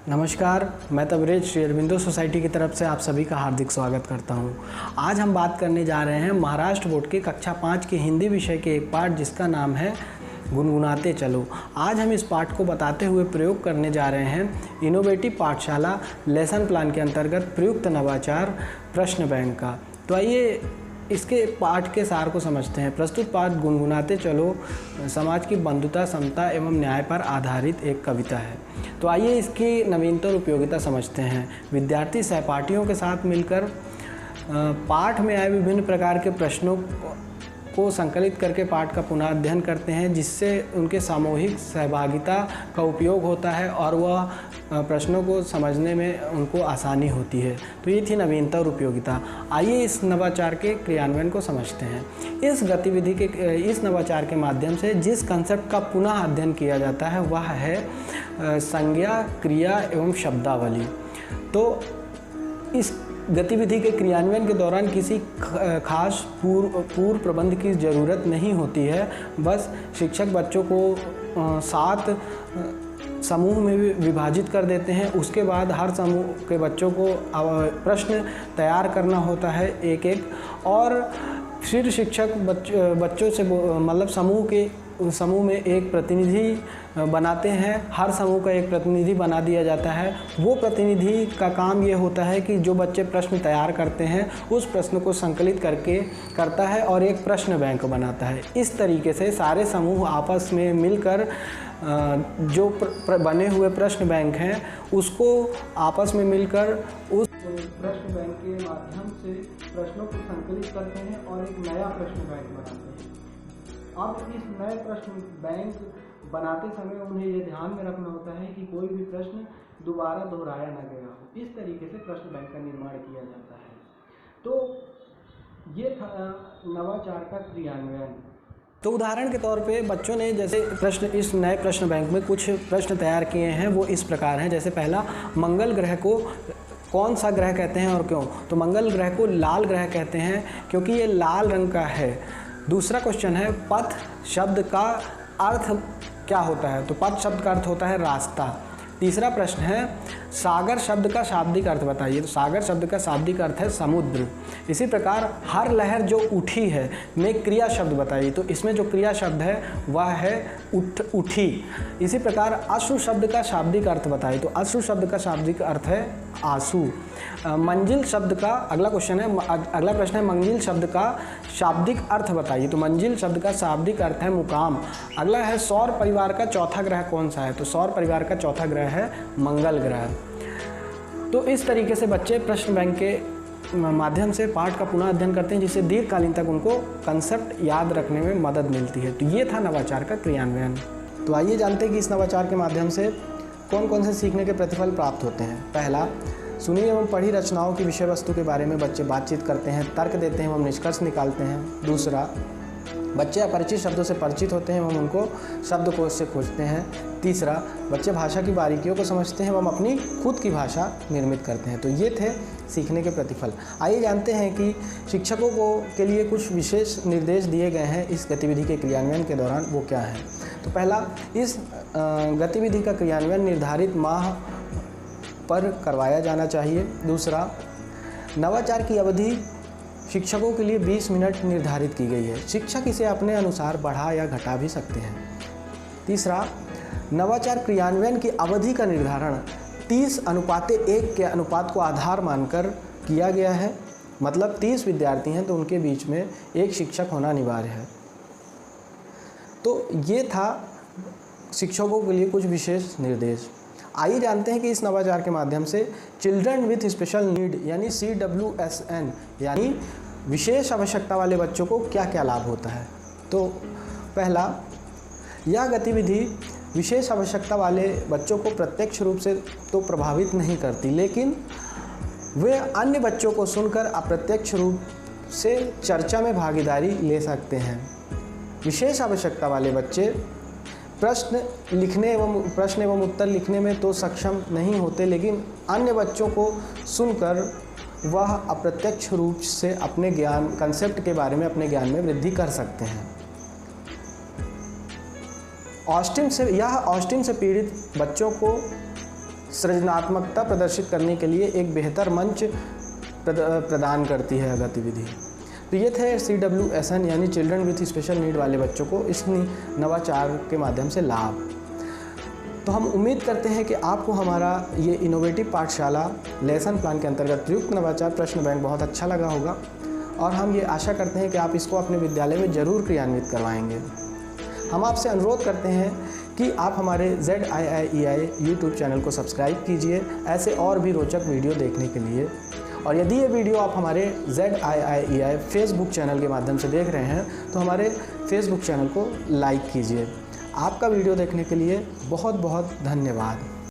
नमस्कार, मैं तबरेज श्री अरविंदो सोसाइटी की तरफ से आप सभी का हार्दिक स्वागत करता हूं। आज हम बात करने जा रहे हैं महाराष्ट्र बोर्ड के कक्षा 5 के हिंदी विषय के एक पाठ जिसका नाम है गुनगुनाते चलो। आज हम इस पाठ को बताते हुए प्रयोग करने जा रहे हैं इनोवेटिव पाठशाला लेसन प्लान के अंतर्गत प्रयुक्त नवाचार प्रश्न बैंक का। तो आइए इसके पाठ के सार को समझते हैं। प्रस्तुत पाठ गुनगुनाते चलो समाज की बंधुता, समता एवं न्याय पर आधारित एक कविता है। तो आइए इसकी नवीनता और उपयोगिता समझते हैं। विद्यार्थी सहपाठियों के साथ मिलकर पाठ में आए विभिन्न प्रकार के प्रश्नों को संकलित करके पाठ का पुनः अध्ययन करते हैं, जिससे उनके सामूहिक सहभागिता का उपयोग होता है और वह प्रश्नों को समझने में उनको आसानी होती है। तो ये थी नवीनता और उपयोगिता। आइए इस नवाचार के क्रियान्वयन को समझते हैं। इस नवाचार के माध्यम से जिस कंसेप्ट का पुनः अध्ययन किया जाता है वह है संज्ञा, क्रिया एवं शब्दावली। तो इस गतिविधि के क्रियान्वयन के दौरान किसी खास पूर्व प्रबंध की ज़रूरत नहीं होती है। बस शिक्षक बच्चों को 7 समूह में विभाजित कर देते हैं। उसके बाद हर समूह के बच्चों को प्रश्न तैयार करना होता है एक एक, और फिर शिक्षक बच्चों से मतलब समूह में एक प्रतिनिधि बनाते हैं। हर समूह का एक प्रतिनिधि बना दिया जाता है। वो प्रतिनिधि का काम ये होता है कि जो बच्चे प्रश्न तैयार करते हैं उस प्रश्न को संकलित करता है और एक प्रश्न बैंक बनाता है। इस तरीके से सारे समूह आपस में मिलकर जो बने हुए प्रश्न बैंक हैं उसको आपस में मिलकर उस प्रश्न बैंक के माध्यम से प्रश्नों को संकलित करते हैं और एक नया प्रश्न बैंक बनाते हैं। अब इस नए प्रश्न बैंक बनाते समय उन्हें ये ध्यान में रखना होता है कि कोई भी प्रश्न दोबारा दोहराया न गया हो। इस तरीके से प्रश्न बैंक का निर्माण किया जाता है। तो ये था नवाचार का क्रियान्वयन। तो उदाहरण के तौर पे बच्चों ने जैसे इस नए प्रश्न बैंक में कुछ प्रश्न तैयार किए हैं, वो इस प्रकार हैं। जैसे पहला, मंगल ग्रह को कौन सा ग्रह कहते हैं और क्यों? तो मंगल ग्रह को लाल ग्रह कहते हैं क्योंकि ये लाल रंग का है। दूसरा क्वेश्चन है, पथ शब्द का अर्थ क्या होता है? तो पथ शब्द का अर्थ होता है रास्ता। तीसरा प्रश्न है, सागर शब्द का शाब्दिक अर्थ बताइए। तो सागर शब्द का शाब्दिक अर्थ है समुद्र। इसी प्रकार हर लहर जो उठी है में क्रिया शब्द बताइए। तो इसमें जो क्रिया शब्द है वह है उठी। इसी प्रकार अश्रु शब्द का शाब्दिक अर्थ बताइए। तो अश्रु शब्द का शाब्दिक अर्थ है आंसू। मंजिल शब्द का अगला प्रश्न है, मंजिल शब्द का शाब्दिक अर्थ बताइए। तो मंजिल शब्द का शाब्दिक अर्थ है मुकाम। अगला है, सौर परिवार का चौथा ग्रह कौन सा है? तो सौर परिवार का चौथा ग्रह है मंगल ग्रह। तो इस तरीके से बच्चे प्रश्न बैंक के माध्यम से पाठ का पुनः अध्ययन करते हैं, जिससे दीर्घकालीन तक उनको कंसेप्ट याद रखने में मदद मिलती है। तो ये था नवाचार का क्रियान्वयन। तो आइए जानते हैं कि इस नवाचार के माध्यम से कौन कौन से सीखने के प्रतिफल प्राप्त होते हैं। पहला, सुनी एवं पढ़ी रचनाओं की विषय वस्तु के बारे में बच्चे बातचीत करते हैं, तर्क देते हैं एवं निष्कर्ष निकालते हैं। दूसरा, बच्चे अपरिचित शब्दों से परिचित होते हैं एवं उनको शब्दकोश से खोजते हैं। तीसरा, बच्चे भाषा की बारीकियों को समझते हैं एवं अपनी खुद की भाषा निर्मित करते हैं। तो ये थे सीखने के प्रतिफल। आइए जानते हैं कि शिक्षकों के लिए कुछ विशेष निर्देश दिए गए हैं इस गतिविधि के क्रियान्वयन के दौरान, वो क्या है? तो पहला, इस गतिविधि का क्रियान्वयन निर्धारित माह पर करवाया जाना चाहिए। दूसरा, नवाचार की अवधि शिक्षकों के लिए 20 मिनट निर्धारित की गई है। शिक्षक इसे अपने अनुसार बढ़ा या घटा भी सकते हैं। तीसरा, नवाचार क्रियान्वयन की अवधि का निर्धारण 30:1 के अनुपात को आधार मानकर किया गया है। मतलब 30 विद्यार्थी हैं तो उनके बीच में एक शिक्षक होना अनिवार्य है। तो ये था शिक्षकों के लिए कुछ विशेष निर्देश। आइए जानते हैं कि इस नवाचार के माध्यम से चिल्ड्रन विथ स्पेशल नीड यानी CWSN यानी विशेष आवश्यकता वाले बच्चों को क्या क्या लाभ होता है। तो पहला, यह गतिविधि विशेष आवश्यकता वाले बच्चों को प्रत्यक्ष रूप से तो प्रभावित नहीं करती, लेकिन वे अन्य बच्चों को सुनकर अप्रत्यक्ष रूप से चर्चा में भागीदारी ले सकते हैं। विशेष आवश्यकता वाले बच्चे प्रश्न एवं उत्तर लिखने में तो सक्षम नहीं होते, लेकिन अन्य बच्चों को सुनकर वह अप्रत्यक्ष रूप से अपने ज्ञान कंसेप्ट के बारे में अपने ज्ञान में वृद्धि कर सकते हैं। ऑस्टिन से पीड़ित बच्चों को सृजनात्मकता प्रदर्शित करने के लिए एक बेहतर मंच प्रदान करती है गतिविधि। तो ये थे CWSN यानी चिल्ड्रन विथ स्पेशल नीड वाले बच्चों को इस नवाचार के माध्यम से लाभ। तो हम उम्मीद करते हैं कि आपको हमारा ये इनोवेटिव पाठशाला लेसन प्लान के अंतर्गत प्रयुक्त नवाचार प्रश्न बैंक बहुत अच्छा लगा होगा और हम ये आशा करते हैं कि आप इसको अपने विद्यालय में ज़रूर क्रियान्वित करवाएंगे। हम आपसे अनुरोध करते हैं कि आप हमारे ZIIEI यूट्यूब चैनल को सब्सक्राइब कीजिए ऐसे और भी रोचक वीडियो देखने के लिए। और यदि ये वीडियो आप हमारे ZIIEI फेसबुक चैनल के माध्यम से देख रहे हैं तो हमारे फेसबुक चैनल को लाइक कीजिए। आपका वीडियो देखने के लिए बहुत बहुत धन्यवाद।